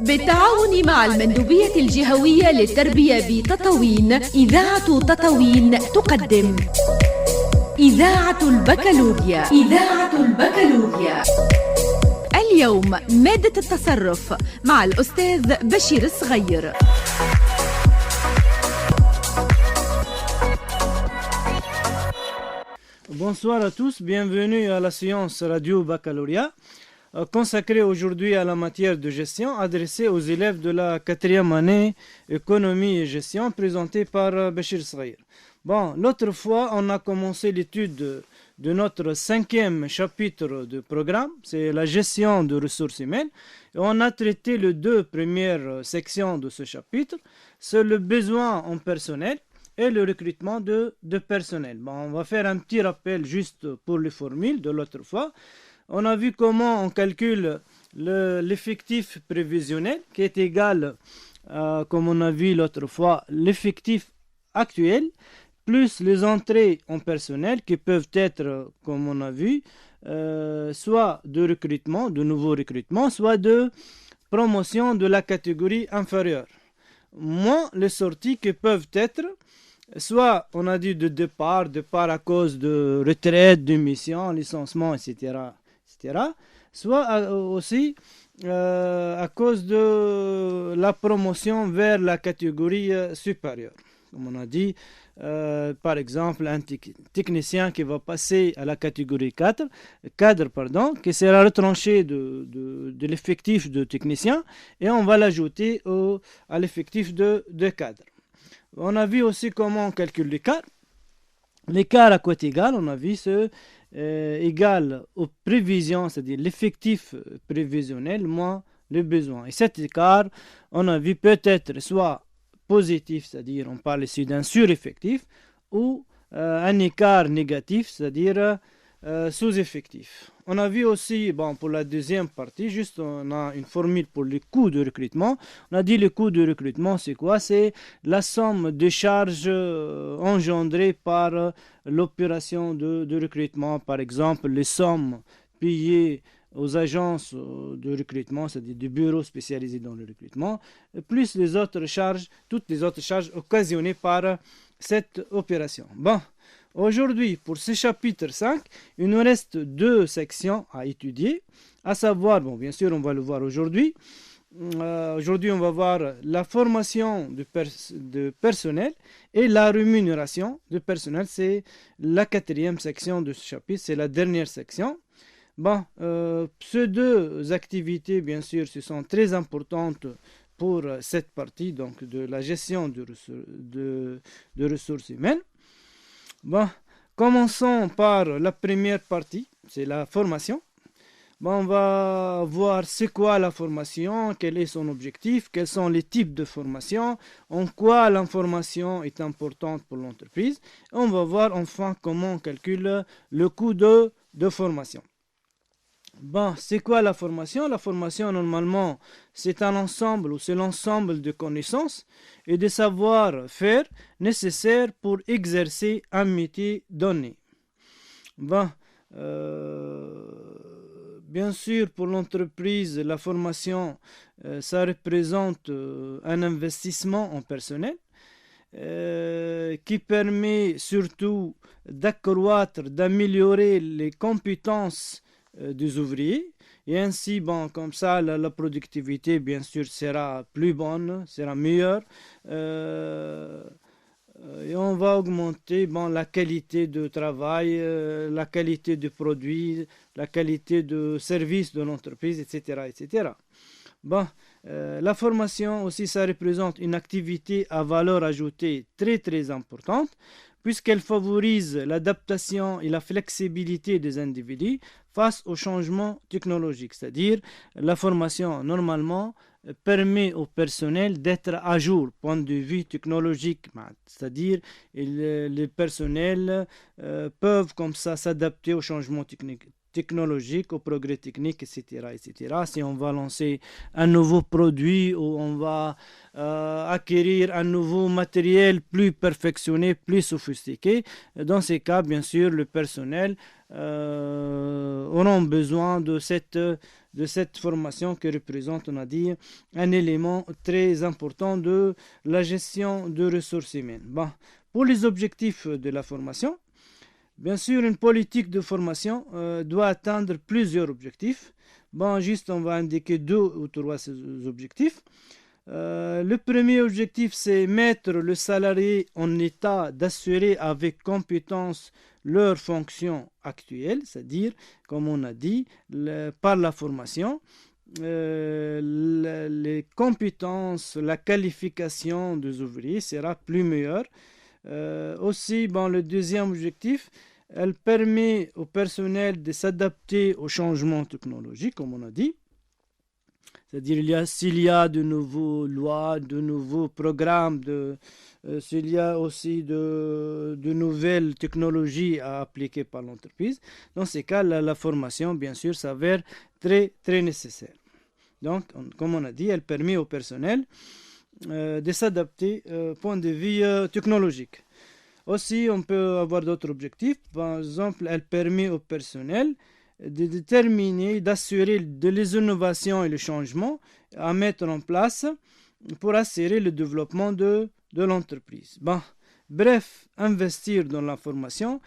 بالتعاون مع المندوبية الجهوية للتربية بتطاوين، إذاعة تطاوين تقدم إذاعة البكالوريا. إذاعة البكالوريا اليوم مادة التصرف مع الأستاذ بشير الصغير. Bonsoir à tous, bienvenue à la séance Radio Baccalauréat consacrée aujourd'hui à la matière de gestion adressée aux élèves de la 4e année économie et gestion présentée par Bachir Sghaïr. Bon, l'autre fois on a commencé l'étude de notre 5e chapitre de programme, c'est la gestion de ressources humaines, et on a traité les 2 premières sections de ce chapitre, c'est le besoin en personnel et le recrutement de personnel. Bon, on va faire un petit rappel juste pour les formules de l'autre fois. On a vu comment on calcule l'effectif prévisionnel qui est égal, comme on a vu l'autre fois, l'effectif actuel plus les entrées en personnel qui peuvent être, comme on a vu, soit de recrutement, de nouveaux recrutements, soit de promotion de la catégorie inférieure. Moins les sorties qui peuvent être soit, on a dit de départ à cause de retraite, démission, licenciement, etc., soit aussi à cause de la promotion vers la catégorie supérieure. Comme on a dit, par exemple, un technicien qui va passer à la catégorie cadre, qui sera retranché de l'effectif de technicien et on va l'ajouter à l'effectif de cadre. On a vu aussi comment on calcule l'écart. L'écart à quoi est égal? On a vu c'est égal aux prévisions, c'est-à-dire l'effectif prévisionnel moins le besoin. Et cet écart, on a vu peut-être soit positif, c'est-à-dire on parle ici d'un sureffectif, ou un écart négatif, c'est-à-dire sous-effectif. On a vu aussi, pour la deuxième partie, juste on a une formule pour les coûts de recrutement. On a dit le coût de recrutement, c'est quoi? C'est la somme de charges engendrées par l'opération de recrutement. Par exemple, les sommes payées aux agences de recrutement, c'est-à-dire des bureaux spécialisés dans le recrutement, plus les autres charges, toutes les autres charges occasionnées par cette opération. Aujourd'hui, pour ce chapitre 5, il nous reste 2 sections à étudier, à savoir, bien sûr, on va le voir aujourd'hui. Aujourd'hui, on va voir la formation de personnel et la rémunération de personnel. C'est la 4e section de ce chapitre, c'est la dernière section. Ces 2 activités, bien sûr, ce sont très importantes pour cette partie donc, de la gestion de ressources humaines. Commençons par la première partie, c'est la formation. On va voir c'est quoi la formation, quel est son objectif, quels sont les types de formation, en quoi l'information est importante pour l'entreprise. On va voir enfin comment on calcule le coût de formation. C'est quoi la formation? La formation, normalement, c'est un ensemble ou c'est l'ensemble de connaissances et de savoir-faire nécessaires pour exercer un métier donné. Bien sûr, pour l'entreprise, la formation, ça représente un investissement en personnel qui permet surtout d'accroître, d'améliorer les compétences des ouvriers et ainsi comme ça la productivité bien sûr sera plus bonne, sera meilleure et on va augmenter la qualité de travail, la qualité de produits, la qualité de service de l'entreprise, etc. La formation aussi ça représente une activité à valeur ajoutée très très importante puisqu'elle favorise l'adaptation et la flexibilité des individus face aux changements technologiques. C'est-à-dire, la formation, normalement, permet au personnel d'être à jour, point de vue technologique. C'est-à-dire, les personnels peuvent comme ça s'adapter aux changements technologiques, au progrès technique, etc. Si on va lancer un nouveau produit ou on va acquérir un nouveau matériel plus perfectionné, plus sophistiqué, dans ces cas, bien sûr, le personnel auront besoin de cette formation qui représente, on a dit, un élément très important de la gestion de ressources humaines. Bon, pour les objectifs de la formation, bien sûr, une politique de formation doit atteindre plusieurs objectifs. Bon, juste on va indiquer 2 ou 3 ces objectifs. Le premier objectif, c'est mettre le salarié en état d'assurer avec compétence leurs fonctions actuelles, c'est-à-dire, comme on a dit, par la formation, les compétences, la qualification des ouvriers sera plus meilleure. Aussi, bon, le deuxième objectif, elle permet au personnel de s'adapter aux changements technologiques, comme on a dit. C'est-à-dire, s'il y a de nouvelles lois, de nouveaux programmes, s'il y a aussi de nouvelles technologies à appliquer par l'entreprise, dans ces cas, la formation, bien sûr, s'avère très, très nécessaire. Donc, comme on a dit, elle permet au personnel de s'adapter au point de vue technologique. Aussi, on peut avoir d'autres objectifs. Par exemple, elle permet au personnel de déterminer, d'assurer les innovations et les changements à mettre en place pour assurer le développement de l'entreprise. Bon, bref, investir dans la formation,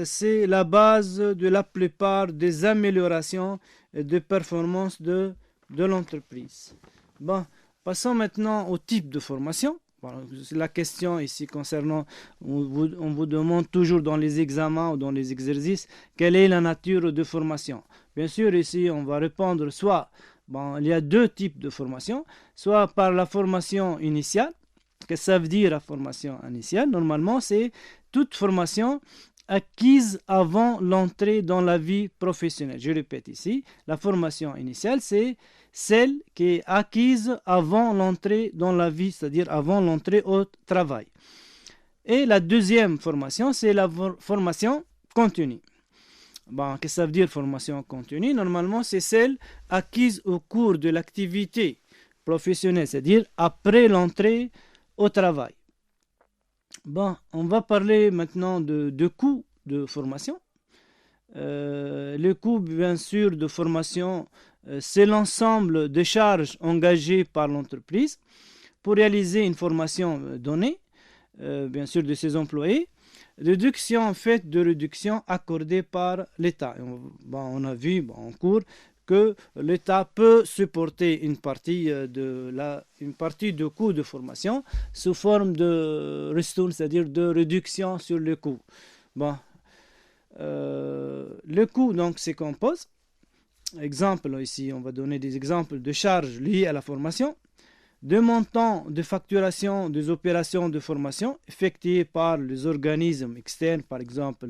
c'est la base de la plupart des améliorations de performance de l'entreprise. Bon, passons maintenant au type de formation. La question ici concernant, on vous demande toujours dans les examens ou dans les exercices, quelle est la nature de formation. Bien sûr, ici, on va répondre soit, il y a 2 types de formation, soit par la formation initiale. Qu'est-ce que ça veut dire la formation initiale? Normalement, c'est toute formation acquise avant l'entrée dans la vie professionnelle. Je répète ici, la formation initiale, c'est celle qui est acquise avant l'entrée dans la vie, c'est-à-dire avant l'entrée au travail. Et la deuxième formation, c'est la formation continue. Qu'est-ce que ça veut dire formation continue? Normalement, c'est celle acquise au cours de l'activité professionnelle, c'est-à-dire après l'entrée au travail. On va parler maintenant de coûts de formation. Le coût, bien sûr, de formation, c'est l'ensemble des charges engagées par l'entreprise pour réaliser une formation donnée, bien sûr, de ses employés. Réduction faite de réduction accordée par l'État. On a vu en cours que l'État peut supporter une partie de coût de formation sous forme de ristourne, c'est-à-dire de réduction sur le coût. Le coût donc se compose. Exemple, ici on va donner des exemples de charges liées à la formation, de montants de facturation des opérations de formation effectuées par les organismes externes, par exemple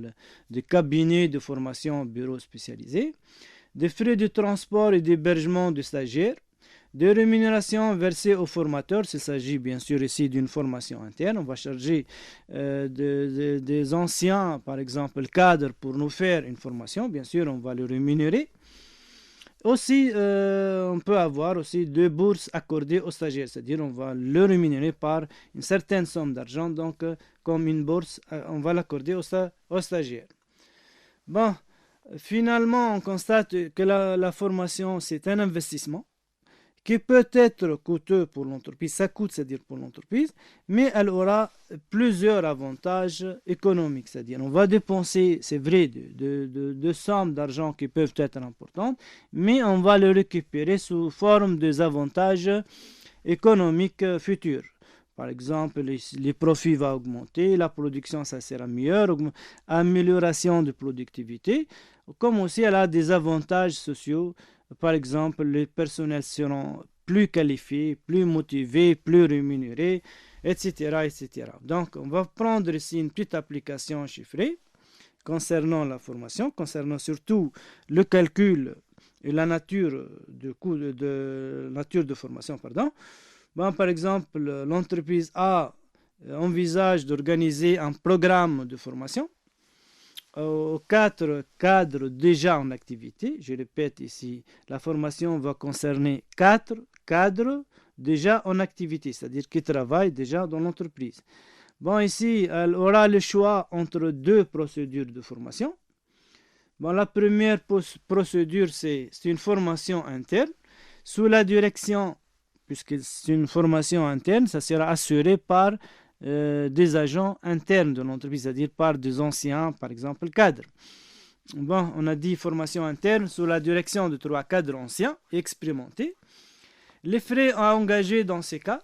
des cabinets de formation, bureaux spécialisés, des frais de transport et d'hébergement de stagiaires, des rémunérations versées aux formateurs. Il s'agit bien sûr ici d'une formation interne. On va charger des anciens, par exemple cadres, pour nous faire une formation. Bien sûr, on va les rémunérer. Aussi, on peut avoir aussi 2 bourses accordées aux stagiaires, c'est-à-dire on va le rémunérer par une certaine somme d'argent, donc comme une bourse, on va l'accorder aux stagiaires. Finalement, on constate que la formation, c'est un investissement qui peut être coûteux pour l'entreprise, ça coûte, c'est-à-dire pour l'entreprise, mais elle aura plusieurs avantages économiques, c'est-à-dire on va dépenser, c'est vrai, de sommes d'argent qui peuvent être importantes, mais on va le récupérer sous forme des avantages économiques futurs. Par exemple, les profits vont augmenter, la production, ça sera meilleure, amélioration de productivité, comme aussi elle a des avantages sociaux. Par exemple, les personnels seront plus qualifiés, plus motivés, plus rémunérés, etc., etc. Donc, on va prendre ici une petite application chiffrée concernant la formation, concernant surtout le calcul et la nature de formation. Par exemple, l'entreprise A envisage d'organiser un programme de formation aux 4 cadres déjà en activité. Je répète ici, la formation va concerner 4 cadres déjà en activité, c'est-à-dire qui travaillent déjà dans l'entreprise. Ici, elle aura le choix entre 2 procédures de formation. Bon, la première procédure, c'est une formation interne. Sous la direction, puisque c'est une formation interne, ça sera assuré par des agents internes de l'entreprise, c'est-à-dire par des anciens, par exemple, cadres. Bon, on a dit formation interne sous la direction de 3 cadres anciens et expérimentés. Les frais à engager dans ces cas,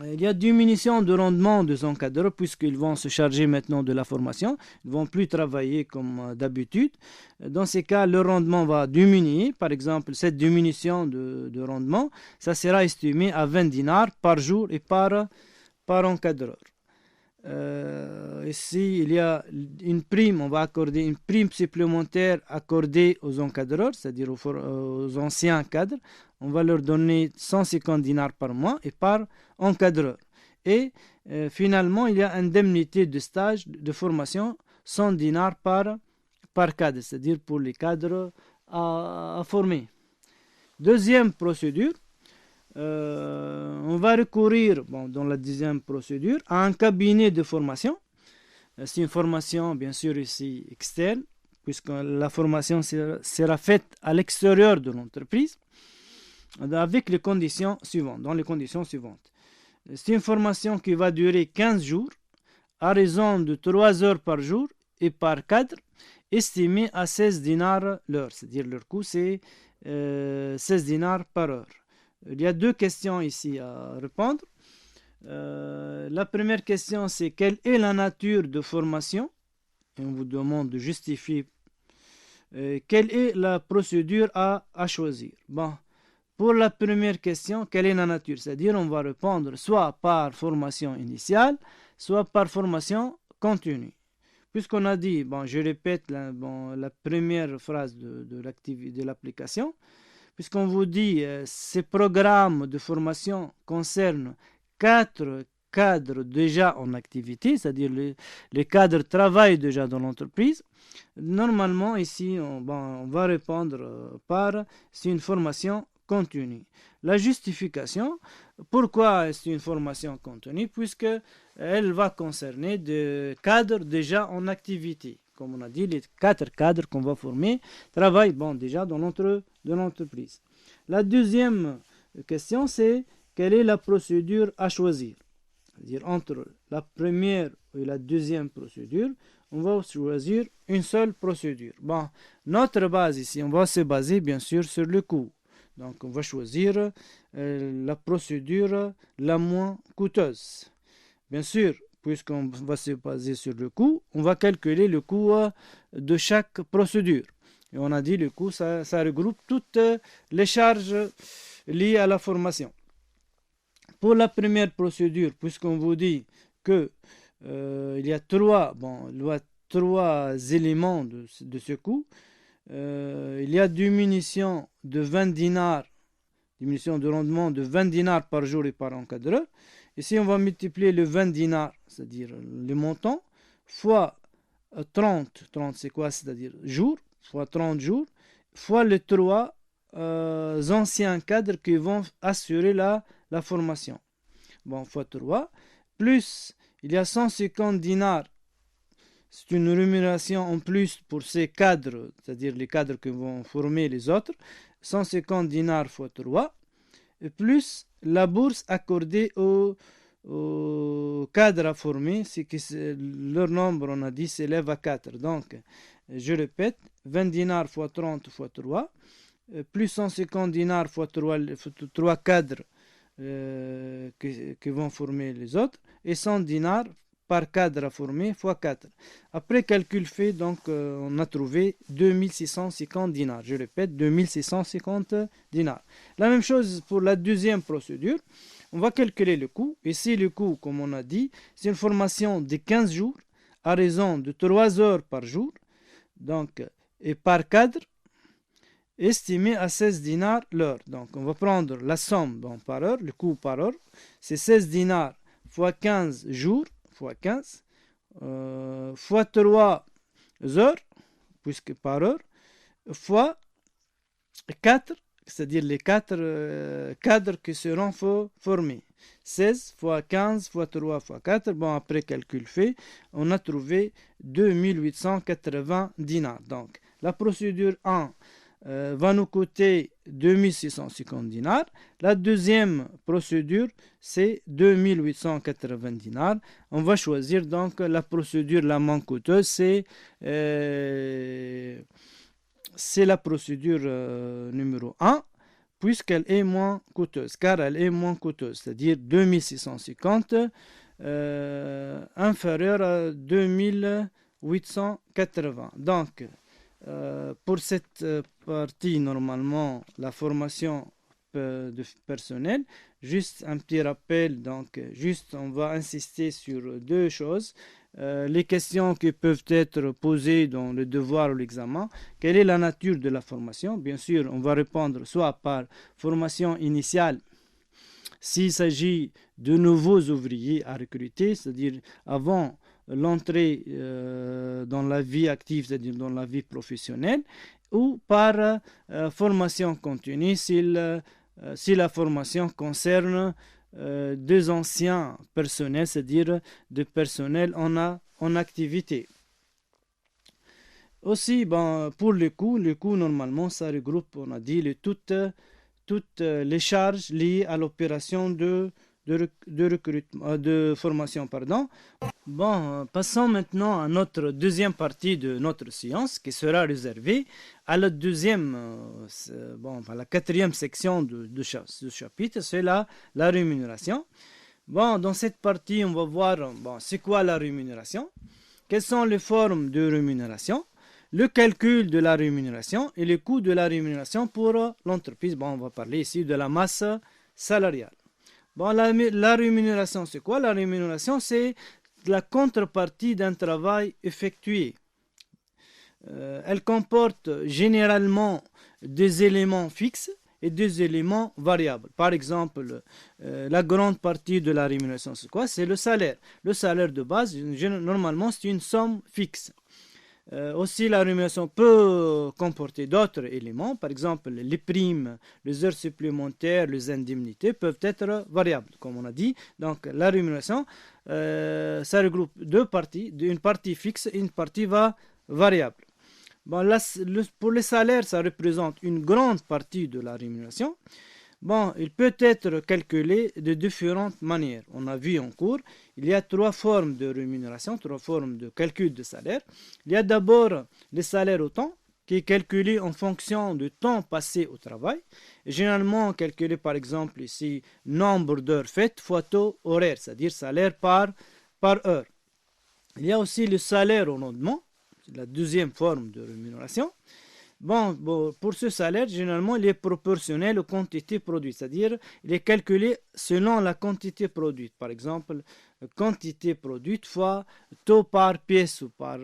il y a diminution de rendement des encadreurs puisqu'ils vont se charger maintenant de la formation. Ils ne vont plus travailler comme d'habitude. Dans ces cas, le rendement va diminuer. Par exemple, cette diminution de rendement, ça sera estimé à 20 dinars par jour et par encadreur. Ici, il y a une prime, on va accorder une prime supplémentaire accordée aux encadreurs, c'est-à-dire aux anciens cadres. On va leur donner 150 dinars par mois et par encadreur. Et finalement, il y a indemnité de stage de formation 100 dinars par cadre, c'est-à-dire pour les cadres à former. Deuxième procédure. On va recourir, dans la deuxième procédure, à un cabinet de formation. C'est une formation, bien sûr, ici externe, puisque la formation sera faite à l'extérieur de l'entreprise, avec les conditions suivantes, dans les conditions suivantes. C'est une formation qui va durer 15 jours, à raison de 3 heures par jour et par cadre, estimée à 16 dinars l'heure, c'est-à-dire leur coût, c'est 16 dinars par heure. Il y a 2 questions ici à répondre. La première question, c'est quelle est la nature de formation? Et on vous demande de justifier quelle est la procédure à choisir. Bon, pour la première question, quelle est la nature? C'est-à-dire, on va répondre soit par formation initiale, soit par formation continue. Puisqu'on a dit, je répète la première phrase de l'application, puisqu'on vous dit ces programmes de formation concernent 4 cadres déjà en activité, c'est-à-dire les cadres travaillent déjà dans l'entreprise. Normalement, ici, on va répondre par c'est une formation continue. La justification, pourquoi c'est une formation continue? Puisqu'elle va concerner des cadres déjà en activité. Comme on a dit, les 4 cadres qu'on va former travaillent déjà dans l'entreprise. La deuxième question, c'est quelle est la procédure à choisir? C'est-à-dire entre la première et la deuxième procédure, on va choisir une seule procédure. Notre base ici, on va se baser bien sûr sur le coût. Donc on va choisir la procédure la moins coûteuse. Bien sûr, puisqu'on va se baser sur le coût, on va calculer le coût de chaque procédure. Et on a dit le coût, ça regroupe toutes les charges liées à la formation. Pour la première procédure, puisqu'on vous dit que il y a 3 éléments de ce coût, il y a diminution de 20 dinars, diminution de rendement de 20 dinars par jour et par encadreur. Ici, on va multiplier le 20 dinars, c'est-à-dire le montant, fois 30. 30, c'est quoi? C'est-à-dire jours, fois 30 jours, fois les 3 anciens cadres qui vont assurer la formation. Fois 3, plus il y a 150 dinars. C'est une rémunération en plus pour ces cadres, c'est-à-dire les cadres qui vont former les autres. 150 dinars fois 3, plus la bourse accordée aux cadres à former, c'est que leur nombre, on a dit, s'élève à 4. Donc, je répète, 20 dinars fois 30 fois 3, plus 150 dinars fois 3 cadres qui vont former les autres, et 100 dinars par cadre à former fois 4. Après calcul fait, donc on a trouvé 2650 dinars. Je répète, 2650 dinars. La même chose pour la deuxième procédure. On va calculer le coût. Ici, le coût, comme on a dit, c'est une formation de 15 jours à raison de 3 heures par jour, donc, et par cadre, estimé à 16 dinars l'heure. Donc, on va prendre la somme par heure, le coût par heure. C'est 16 dinars fois 15 jours, fois 15, fois 3 heures, puisque par heure, fois 4, c'est-à-dire les 4 cadres qui seront formés. 16 fois 15 fois 3 fois 4, bon, après calcul fait, on a trouvé 2880 dinars. Donc, la procédure 1 va nous coûter 2650 dinars. La deuxième procédure, c'est 2880 dinars. On va choisir donc la procédure la moins coûteuse, c'est la procédure numéro 1, puisqu'elle est moins coûteuse, car elle est moins coûteuse, c'est-à-dire 2650 inférieur à 2880. Donc, pour cette partie, normalement, la formation de personnel, juste un petit rappel, donc juste on va insister sur deux choses. Les questions qui peuvent être posées dans le devoir ou l'examen. Quelle est la nature de la formation? Bien sûr, on va répondre soit par formation initiale, s'il s'agit de nouveaux ouvriers à recruter, c'est-à-dire avant l'entrée dans la vie active, c'est-à-dire dans la vie professionnelle, ou par formation continue si la formation concerne des anciens personnels, c'est-à-dire des personnels en activité. Aussi, bon, pour le coût normalement, ça regroupe, on a dit, toutes les charges liées à l'opération de formation. Bon, passons maintenant à notre deuxième partie de notre séance qui sera réservée à la à la quatrième section de ce chapitre, c'est la rémunération. Bon, dans cette partie, on va voir c'est quoi la rémunération, quelles sont les formes de rémunération, le calcul de la rémunération et le coût de la rémunération pour l'entreprise. Bon, on va parler ici de la masse salariale. Bon, la rémunération, c'est quoi? La rémunération, c'est la contrepartie d'un travail effectué. Elle comporte généralement des éléments fixes et des éléments variables. Par exemple, la grande partie de la rémunération, c'est quoi? C'est le salaire. Le salaire de base, normalement, c'est une somme fixe. Aussi, la rémunération peut comporter d'autres éléments. Par exemple, les primes, les heures supplémentaires, les indemnités peuvent être variables, comme on a dit. Donc, la rémunération, ça regroupe deux parties, une partie fixe et une partie variable. Bon, là, pour les salaires, ça représente une grande partie de la rémunération. Bon, il peut être calculé de différentes manières. On a vu en cours, il y a 3 formes de rémunération, 3 formes de calcul de salaire. Il y a d'abord le salaire au temps, qui est calculé en fonction du temps passé au travail. Et généralement calculé par exemple ici, nombre d'heures faites fois taux horaire, c'est-à-dire salaire par heure. Il y a aussi le salaire au rendement, c'est la deuxième forme de rémunération. Bon, pour ce salaire, généralement, il est proportionnel aux quantités produites, c'est-à-dire il est calculé selon la quantité produite. Par exemple, quantité produite fois taux par pièce ou par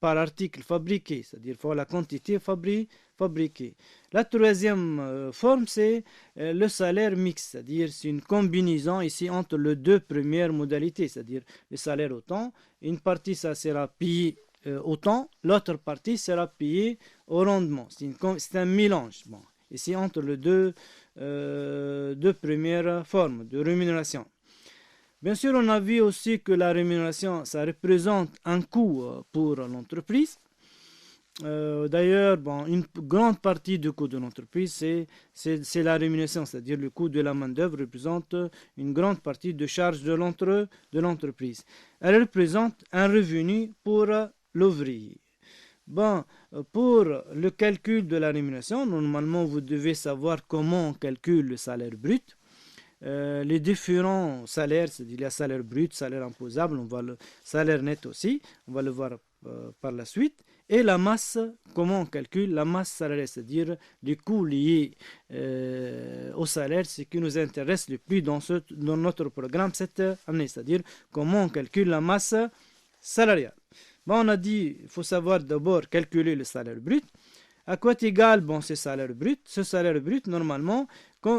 article fabriqué, c'est-à-dire fois la quantité fabriquée. La troisième forme, c'est le salaire mixte, c'est-à-dire c'est une combinaison ici entre les deux premières modalités, c'est-à-dire le salaire au temps. Une partie, ça sera payé au temps, l'autre partie sera payée au rendement. C'est un mélange. Bon, ici, entre les deux premières formes de rémunération. Bien sûr, on a vu aussi que la rémunération, ça représente un coût pour l'entreprise. D'ailleurs, une grande partie du coût de l'entreprise, c'est la rémunération, c'est-à-dire le coût de la main-d'œuvre représente une grande partie de charge de l'entreprise. Elle représente un revenu pour l'ouvrier. Bon, pour le calcul de la rémunération, normalement, vous devez savoir comment on calcule le salaire brut. Les différents salaires, c'est-à-dire le salaire brut, salaire imposable, salaire net aussi, on va le voir par la suite. Et la masse, comment on calcule la masse salariale, c'est-à-dire les coûts liés au salaire, ce qui nous intéresse le plus dans notre programme cette année, c'est-à-dire comment on calcule la masse salariale. Bon, on a dit, il faut savoir d'abord calculer le salaire brut. À quoi est égal ce salaire brut? Ce salaire brut, normalement,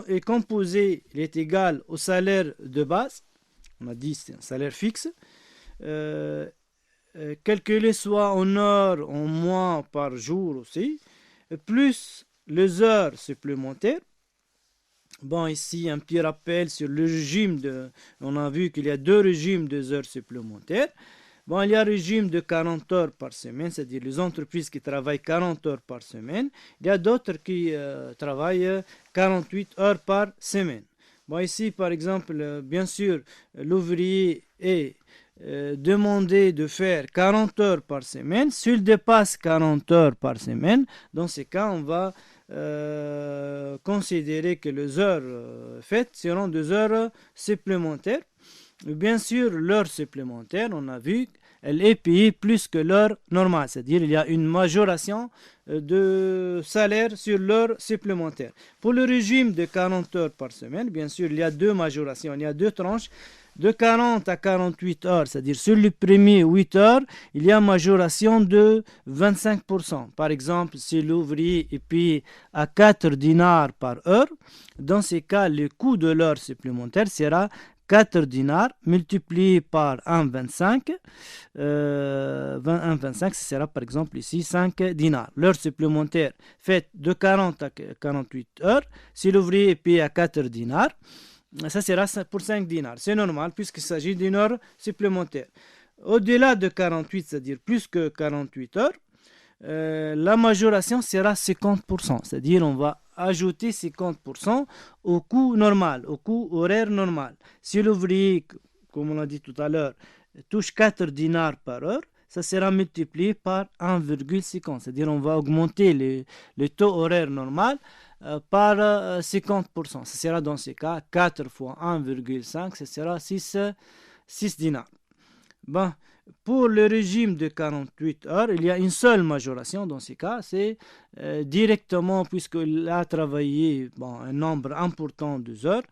est composé, il est égal au salaire de base. On a dit c'est un salaire fixe. Calculé soit en heures, en mois, par jour aussi, plus les heures supplémentaires. Bon, ici, un petit rappel sur le régime on a vu qu'il y a deux régimes de heures supplémentaires. Bon, il y a un régime de 40 heures par semaine, c'est-à-dire les entreprises qui travaillent 40 heures par semaine. Il y a d'autres qui travaillent 48 heures par semaine. Bon, ici, par exemple, bien sûr, l'ouvrier est demandé de faire 40 heures par semaine. S'il dépasse 40 heures par semaine, dans ces cas, on va considérer que les heures faites seront des heures supplémentaires. Bien sûr, l'heure supplémentaire, on a vu, elle est payée plus que l'heure normale, c'est-à-dire il y a une majoration de salaire sur l'heure supplémentaire. Pour le régime de 40 heures par semaine, bien sûr, il y a deux majorations, il y a deux tranches. De 40 à 48 heures, c'est-à-dire sur les premiers 8 heures, il y a majoration de 25%. Par exemple, si l'ouvrier est payé à 4 dinars par heure, dans ces cas, le coût de l'heure supplémentaire sera 4 dinars multiplié par 1,25. 1,25, ce sera par exemple ici 5 dinars. L'heure supplémentaire faite de 40 à 48 heures, si l'ouvrier est payé à 4 dinars, ça sera pour 5 dinars. C'est normal puisqu'il s'agit d'une heure supplémentaire. Au-delà de 48, c'est-à-dire plus que 48 heures, la majoration sera 50%. C'est-à-dire on va ajouter 50% au coût normal, au coût horaire normal. Si l'ouvrier, comme on l'a dit tout à l'heure, touche 4 dinars par heure, ça sera multiplié par 1,50. C'est-à-dire on va augmenter le taux horaire normal par 50%. Ce sera dans ce cas 4 fois 1,5, ce sera 6 dinars. Bon, pour le régime de 48 heures, il y a une seule majoration dans ce cas, c'est directement, puisqu'il a travaillé un nombre important d'heures,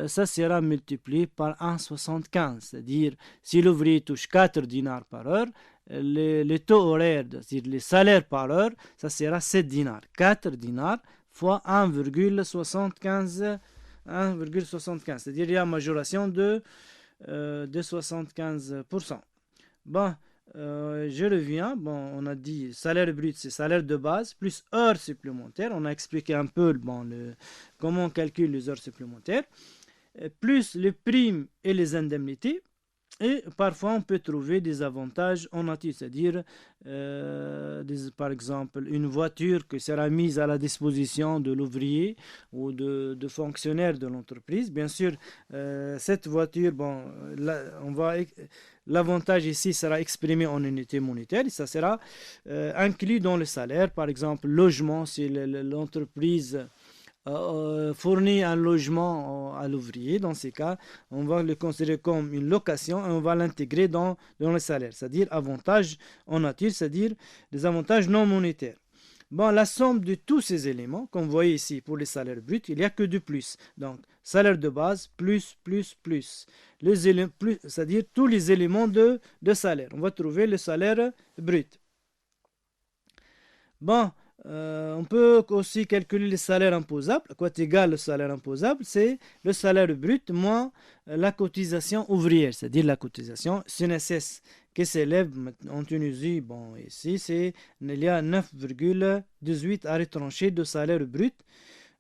ça sera multiplié par 1,75. C'est-à-dire, si l'ouvrier touche 4 dinars par heure, le taux horaire, c'est-à-dire les salaires par heure, ça sera 7 dinars. 4 dinars fois 1,75, c'est-à-dire il y a une majoration de 75%. Bon, je reviens. Bon, on a dit salaire brut, c'est salaire de base, plus heures supplémentaires. On a expliqué un peu comment on calcule les heures supplémentaires, plus les primes et les indemnités. Et parfois, on peut trouver des avantages en nature, c'est-à-dire, par exemple, une voiture qui sera mise à la disposition de l'ouvrier ou de fonctionnaire de l'entreprise. Bien sûr, cette voiture, l'avantage ici sera exprimé en unité monétaire et ça sera inclus dans le salaire. Par exemple, logement, si l'entreprise fournit un logement à l'ouvrier, dans ces cas, on va le considérer comme une location et on va l'intégrer dans le salaire, c'est-à-dire avantages en nature, c'est-à-dire des avantages non monétaires. Bon, la somme de tous ces éléments, comme vous voyez ici pour les salaires bruts, il n'y a que du plus. Donc, salaire de base, plus. C'est-à-dire tous les éléments de salaire. On va trouver le salaire brut. Bon, on peut aussi calculer le salaire imposable. Quoi est égal le salaire imposable? C'est le salaire brut moins la cotisation ouvrière, c'est-à-dire la cotisation CNSS qui s'élève en Tunisie. Bon, ici, il y a 9,18 à retrancher de salaire brut.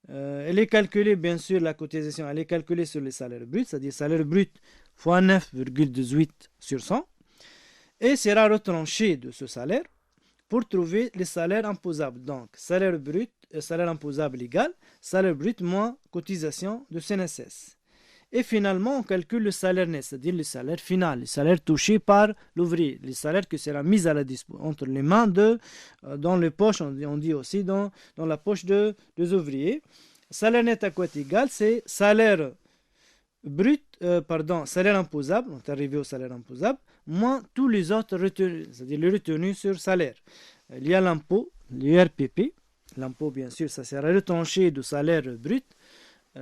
Elle est calculée, bien sûr, la cotisation, elle est calculée sur le salaire brut, c'est-à-dire salaire brut fois 9,18 sur 100, et sera retranché de ce salaire pour trouver les salaires imposables. Donc, salaire brut, salaire imposable égal, salaire brut moins cotisation de CNSS. Et finalement, on calcule le salaire net, c'est-à-dire le salaire final, le salaire touché par l'ouvrier, le salaire qui sera mis à la disposition entre les mains dans les poches, on dit aussi dans la poche des ouvriers. Salaire net à quoi est égal? C'est salaire brut, salaire imposable, on est arrivé au salaire imposable, moins tous les autres retenus, c'est-à-dire les retenus sur salaire. Il y a l'impôt, l'URPP. L'impôt, bien sûr, ça sera retranché du salaire brut.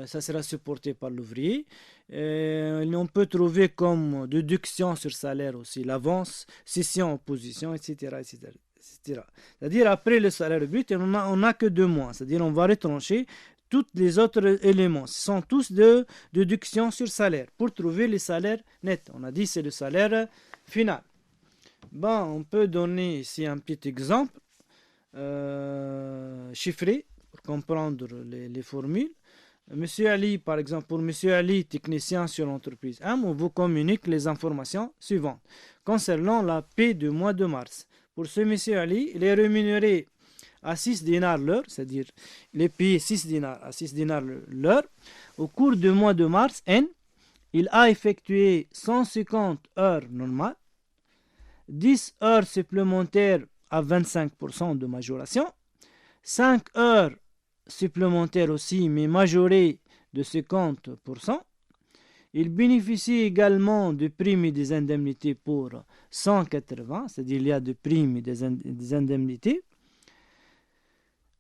Ça sera supporté par l'ouvrier. On peut trouver comme déduction sur salaire aussi l'avance, cession, opposition, etc. C'est-à-dire, après le salaire brut, on n'a que 2 mois. C'est-à-dire, on va retrancher tous les autres éléments. Ce sont tous de déduction sur salaire pour trouver le salaire net. On a dit c'est le salaire final. Bon, on peut donner ici un petit exemple chiffré pour comprendre les formules. Monsieur Ali, par exemple, pour Monsieur Ali, technicien sur l'entreprise M, on vous communique les informations suivantes. Concernant la paie du mois de mars, pour ce Monsieur Ali, il est rémunéré à 6 dinars l'heure, c'est-à-dire il est payé 6 dinars à 6 dinars l'heure. Au cours du mois de mars N, il a effectué 150 heures normales, 10 heures supplémentaires à 25% de majoration, 5 heures supplémentaires aussi, mais majorées de 50%. Il bénéficie également de primes et des indemnités pour 180, c'est-à-dire il y a des primes et des indemnités.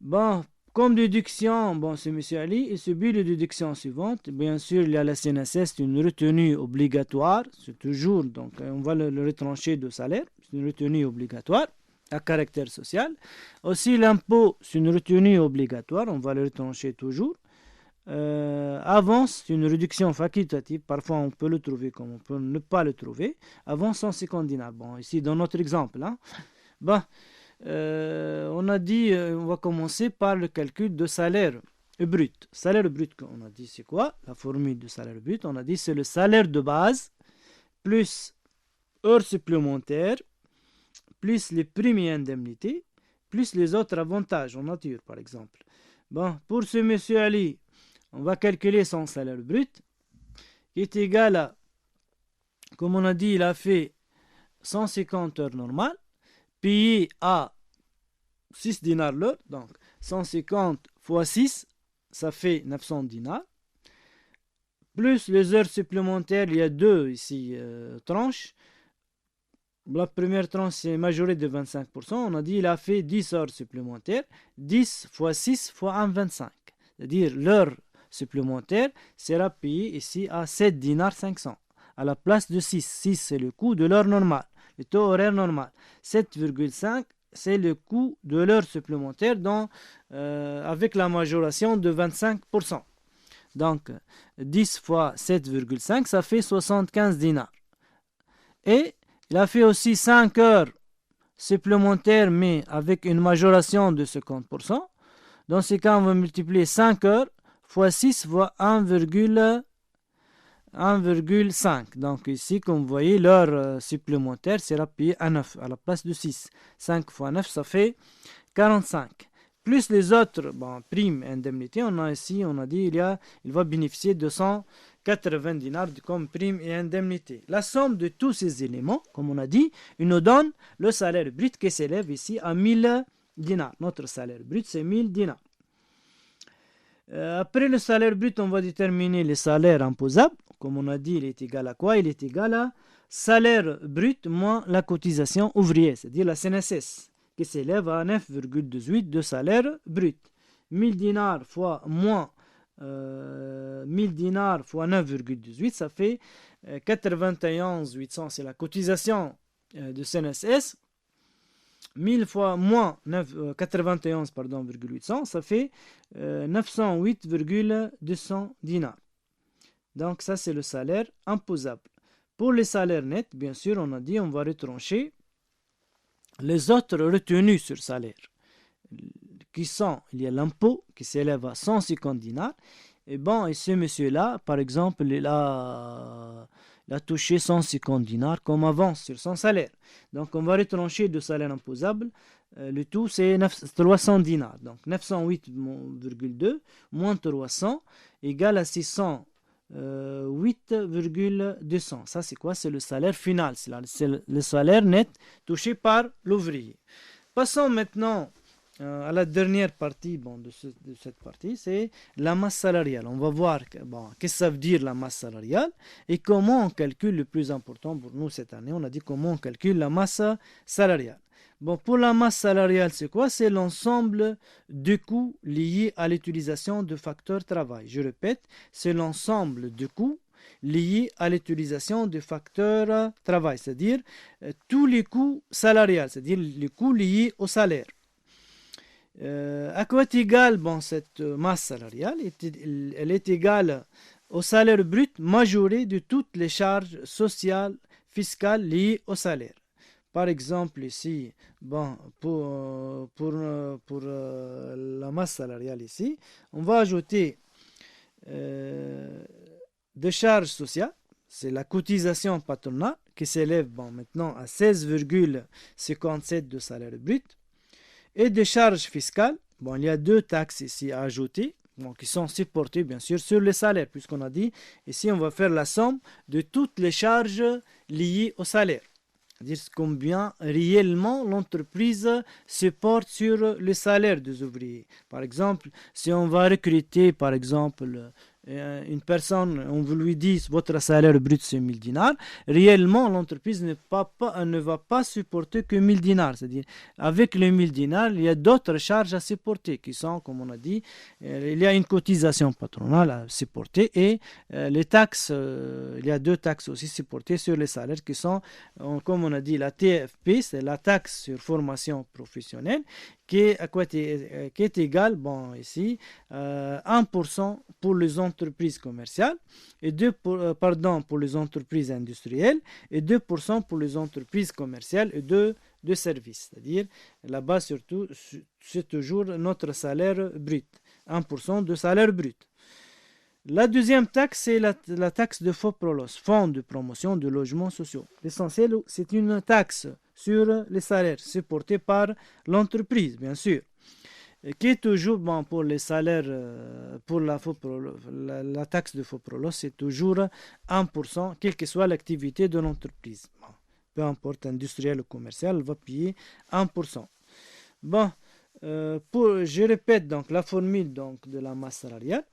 Bon, comme déduction, c'est M. Ali, il subit les déductions suivantes. Bien sûr, il y a la CNSS, c'est une retenue obligatoire, c'est toujours, donc on va le retrancher de salaire, c'est une retenue obligatoire à caractère social. Aussi, l'impôt, c'est une retenue obligatoire, on va le retrancher toujours. Avance, c'est une réduction facultative, parfois on peut le trouver comme on peut ne pas le trouver. Avance 150 dinars. Bon, ici dans notre exemple, on a dit, on va commencer par le calcul de salaire brut. Salaire brut, on a dit c'est quoi? La formule de salaire brut, on a dit c'est le salaire de base plus heures supplémentaires, plus les primes et indemnités, plus les autres avantages en nature, par exemple. Bon, pour ce monsieur Ali, on va calculer son salaire brut, qui est égal à, comme on a dit, il a fait 150 heures normales, payé à 6 dinars l'heure, donc 150 fois 6, ça fait 900 dinars, plus les heures supplémentaires, il y a deux ici tranches. La première tranche, c'est majoré de 25%. On a dit il a fait 10 heures supplémentaires. 10 fois 6 fois 1, 25. C'est-à-dire l'heure supplémentaire sera payée ici à 7 dinars 500. À la place de 6. 6, c'est le coût de l'heure normale. Le taux horaire normal. 7,5, c'est le coût de l'heure supplémentaire avec la majoration de 25%. Donc, 10 fois 7,5, ça fait 75 dinars. Et il a fait aussi 5 heures supplémentaires, mais avec une majoration de 50%. Dans ce cas, on va multiplier 5 heures fois 6 fois 1,5. Donc ici, comme vous voyez, l'heure supplémentaire sera payée à 9 à la place de 6. 5 fois 9, ça fait 45. Plus les autres primes et indemnités, on a dit il va bénéficier de 180 dinars comme primes et indemnités. La somme de tous ces éléments, comme on a dit, il nous donne le salaire brut qui s'élève ici à 1000 dinars. Notre salaire brut, c'est 1000 dinars. Après le salaire brut, on va déterminer le salaire imposable. Comme on a dit, il est égal à quoi? Il est égal à salaire brut moins la cotisation ouvrière, c'est-à-dire la CNSS, qui s'élève à 9,18 de salaire brut. 1000 dinars fois moins 1000 dinars fois 9,18, ça fait 91 800, c'est la cotisation de CNSS. 1000 fois moins 91,800, ça fait 908,200 dinars. Donc ça, c'est le salaire imposable. Pour les salaires nets, bien sûr, on a dit on va retrancher les autres retenues sur salaire. Qui sont, il y a l'impôt qui s'élève à 150 dinars. Et ce monsieur-là, par exemple, il a touché 150 dinars comme avance sur son salaire. Donc, on va retrancher de salaire imposable. Le tout, c'est 300 dinars. Donc, 908,2 moins 300 égale à 608,200. Ça, c'est quoi? C'est le salaire final. C'est le salaire net touché par l'ouvrier. Passons maintenant à la dernière partie de cette partie, c'est la masse salariale. On va voir qu'est-ce que ça veut dire la masse salariale et comment on calcule le plus important pour nous cette année. On a dit comment on calcule la masse salariale. Pour la masse salariale, c'est quoi? C'est l'ensemble de coûts liés à l'utilisation de facteurs travail. Je répète, c'est l'ensemble de coûts liés à l'utilisation de facteurs travail, c'est-à-dire tous les coûts salariales, c'est-à-dire les coûts liés au salaire. À quoi est égale cette masse salariale? Elle est égale au salaire brut majoré de toutes les charges sociales, fiscales liées au salaire. Par exemple, ici, bon, pour la masse salariale ici, on va ajouter des charges sociales, c'est la cotisation patronale qui s'élève maintenant à 16,57 de salaire brut, et des charges fiscales. Bon, il y a 2 taxes ici à ajouter, qui sont supportées bien sûr sur le salaire, puisqu'on a dit ici on va faire la somme de toutes les charges liées au salaire. C'est-à-dire combien réellement l'entreprise se porte sur le salaire des ouvriers. Par exemple, si on va recruter, par exemple, une personne, on vous lui dit votre salaire brut c'est 1000 dinars, réellement l'entreprise ne va pas supporter que 1000 dinars. C'est-à-dire, avec les 1000 dinars, il y a d'autres charges à supporter qui sont, comme on a dit, il y a une cotisation patronale à supporter et les taxes, il y a 2 taxes aussi supportées sur les salaires qui sont, comme on a dit, la TFP, c'est la taxe sur formation professionnelle, qui est égale, ici, 1% pour les entreprises commerciales, et pour les entreprises industrielles, et 2% pour les entreprises commerciales et de services. C'est-à-dire, là-bas, surtout, c'est toujours notre salaire brut, 1% de salaire brut. La deuxième taxe, c'est la taxe de FOPROLOS, Fonds de promotion de logements sociaux. L'essentiel, c'est une taxe sur les salaires supportée par l'entreprise, bien sûr, qui est toujours, pour les salaires, pour la taxe de FOPROLOS, c'est toujours 1%, quelle que soit l'activité de l'entreprise. Peu importe, industrielle ou commerciale, elle va payer 1%. Je répète donc la formule de la masse salariale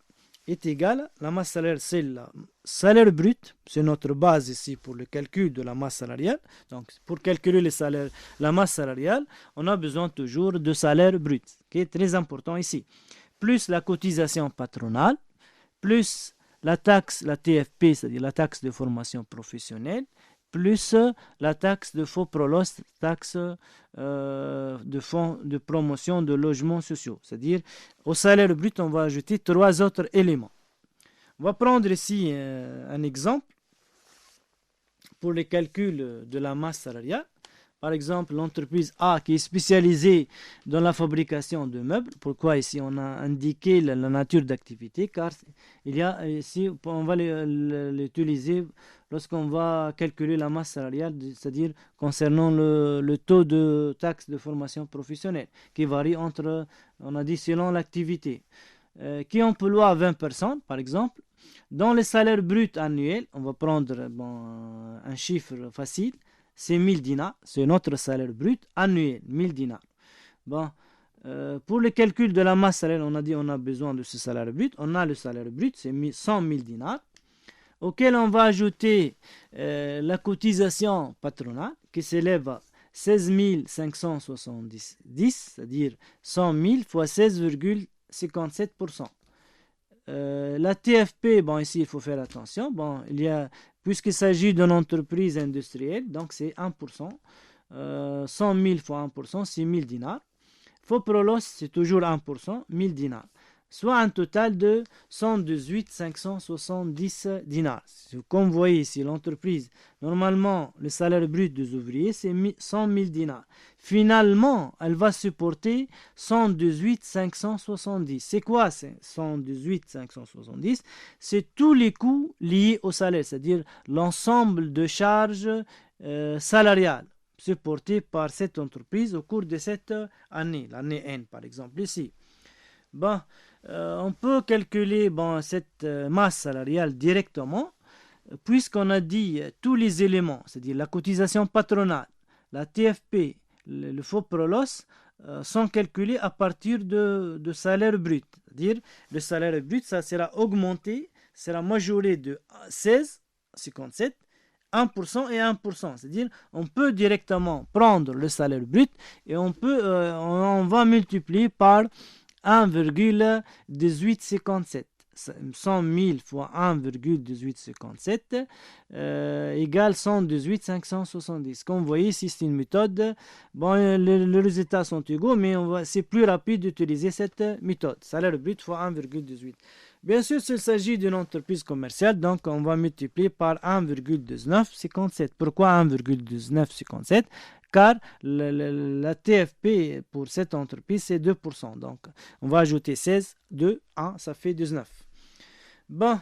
est égale, la masse salariale c'est le salaire brut, c'est notre base ici pour le calcul de la masse salariale. Donc pour calculer la masse salariale, on a besoin toujours de salaire brut, qui est très important ici, plus la cotisation patronale, plus la taxe, la TFP, c'est-à-dire la taxe de formation professionnelle, plus la taxe de FOPROLOS, taxe de fonds de promotion de logements sociaux. C'est-à-dire, au salaire brut, on va ajouter 3 autres éléments. On va prendre ici un exemple pour le calcul de la masse salariale. Par exemple, l'entreprise A qui est spécialisée dans la fabrication de meubles. Pourquoi ici on a indiqué la nature d'activité? Car il y a ici, on va l'utiliser lorsqu'on va calculer la masse salariale, c'est-à-dire concernant le taux de taxe de formation professionnelle, qui varie entre, on a dit, selon l'activité. Qui emploie 20 personnes, par exemple. Dans le salaire brut annuel, on va prendre un chiffre facile. C'est 1000 dinars, c'est notre salaire brut annuel, 1000 dinars. Pour le calcul de la masse salariale, on a dit on a besoin de ce salaire brut. On a le salaire brut, c'est 100 000 dinars, auquel on va ajouter la cotisation patronale qui s'élève à 16 570, c'est-à-dire 100 000 fois 16,57%. La TFP, ici il faut faire attention, puisqu'il s'agit d'une entreprise industrielle, donc c'est 1%, 100 000 fois 1%, c'est 1000 dinars. FOPROLOS, c'est toujours 1%, 1000 dinars, soit un total de 118 570 dinars. Comme vous voyez ici, l'entreprise, normalement, le salaire brut des ouvriers, c'est 100 000 dinars. Finalement, elle va supporter 118 570. C'est quoi 118 570? C'est tous les coûts liés au salaire, c'est-à-dire l'ensemble de charges salariales supportées par cette entreprise au cours de cette année, l'année N par exemple ici. On peut calculer cette masse salariale directement, puisqu'on a dit tous les éléments, c'est-à-dire la cotisation patronale, la TFP, le FOPROLOS, sont calculés à partir de salaire brut. C'est-à-dire le salaire brut, ça sera augmenté, sera majoré de 16,57, 1% et 1%. C'est-à-dire on peut directement prendre le salaire brut et on va multiplier par 1,1857. 100 000 fois 1,1857 égale 118 570. Comme vous voyez ici, c'est une méthode. Les résultats sont égaux, mais c'est plus rapide d'utiliser cette méthode. Salaire brut fois 1,18. Bien sûr, s'il s'agit d'une entreprise commerciale, donc on va multiplier par 1,1957. Pourquoi 1,1957? car la TFP pour cette entreprise, c'est 2%. Donc, on va ajouter 16, 2, 1, ça fait 19. Bon,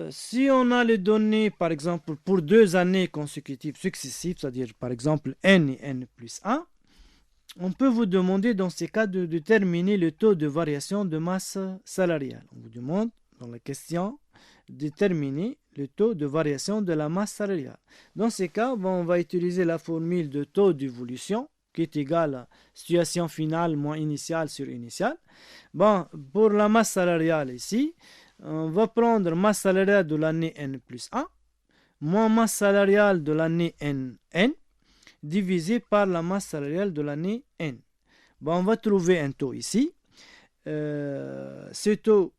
si on a les données, par exemple, pour 2 années consécutives successives, c'est-à-dire, par exemple, N et N plus 1, on peut vous demander dans ces cas de déterminer le taux de variation de masse salariale. On vous demande dans la question de déterminer le taux de variation de la masse salariale. Dans ces cas, on va utiliser la formule de taux d'évolution qui est égale à situation finale moins initiale sur initiale. Bon, pour la masse salariale ici, on va prendre masse salariale de l'année N plus 1 moins masse salariale de l'année N divisé par la masse salariale de l'année N. Bon, on va trouver un taux ici. Ce taux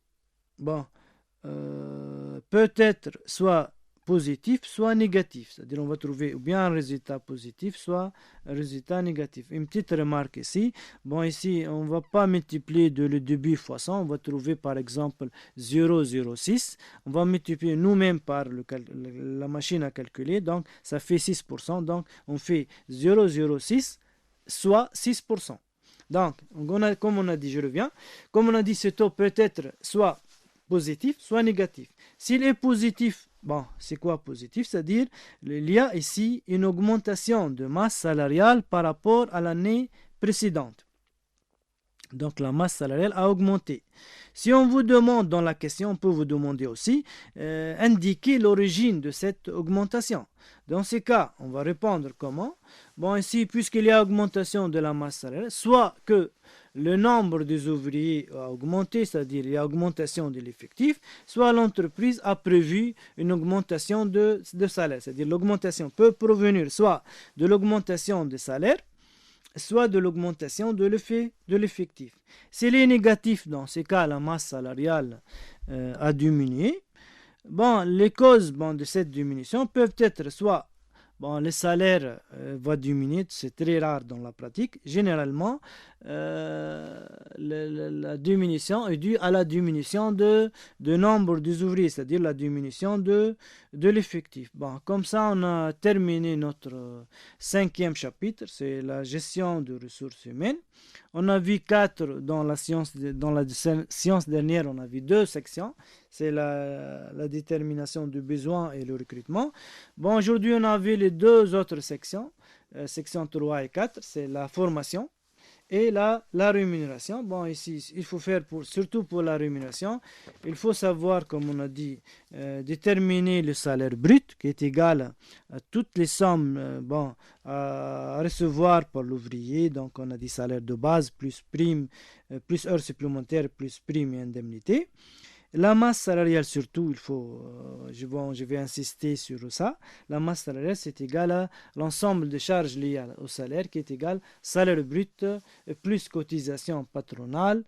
peut être soit positif, soit négatif. C'est-à-dire on va trouver ou bien un résultat positif, soit un résultat négatif. Une petite remarque ici. Bon, ici, on ne va pas multiplier le début fois 100. On va trouver par exemple 0,06. On va multiplier nous-mêmes par la machine à calculer. Donc, ça fait 6%. Donc, on fait 0,06 soit 6%. Donc, comme on a dit, je reviens. Comme on a dit, ce taux peut être soit positif, soit négatif. S'il est positif, c'est quoi positif? C'est-à-dire, il y a ici une augmentation de masse salariale par rapport à l'année précédente. Donc, la masse salariale a augmenté. Si on vous demande dans la question, on peut vous demander aussi indiquer l'origine de cette augmentation. Dans ces cas, on va répondre comment? Ici, puisqu'il y a augmentation de la masse salariale, soit que le nombre des ouvriers a augmenté, c'est-à-dire il y a augmentation de l'effectif, soit l'entreprise a prévu une augmentation de salaire. C'est-à-dire l'augmentation peut provenir soit de l'augmentation des salaires, soit de l'augmentation de l'effectif. S'il est négatif, dans ces cas, la masse salariale a diminué. Les causes de cette diminution peuvent être soit les salaires vont diminuer, c'est très rare dans la pratique. Généralement, la diminution est due à la diminution de nombre des ouvriers, c'est-à-dire la diminution de l'effectif. Comme ça, on a terminé notre 5e chapitre, c'est la gestion de ressources humaines. On a vu 4 dans la science dernière, on a vu 2 sections. C'est la détermination du besoin et le recrutement. Aujourd'hui, on a vu les 2 autres sections, sections 3 et 4, c'est la formation et la rémunération. Ici, il faut faire, surtout pour la rémunération, il faut savoir, comme on a dit, déterminer le salaire brut qui est égal à toutes les sommes à recevoir par l'ouvrier. Donc, on a dit salaire de base plus prime, plus heures supplémentaires, plus prime et indemnité. La masse salariale, surtout, je vais insister sur ça. La masse salariale, c'est égal à l'ensemble des charges liées au salaire, qui est égal salaire brut, plus cotisation patronale,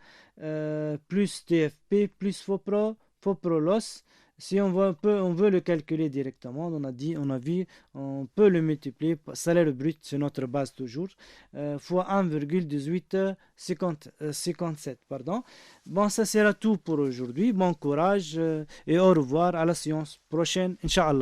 plus TFP, plus FOPROLOS. Si on veut le calculer directement, on peut le multiplier par salaire brut, c'est notre base toujours, fois 1,1857. Ça sera tout pour aujourd'hui. Bon courage et au revoir à la séance prochaine, Inch'Allah.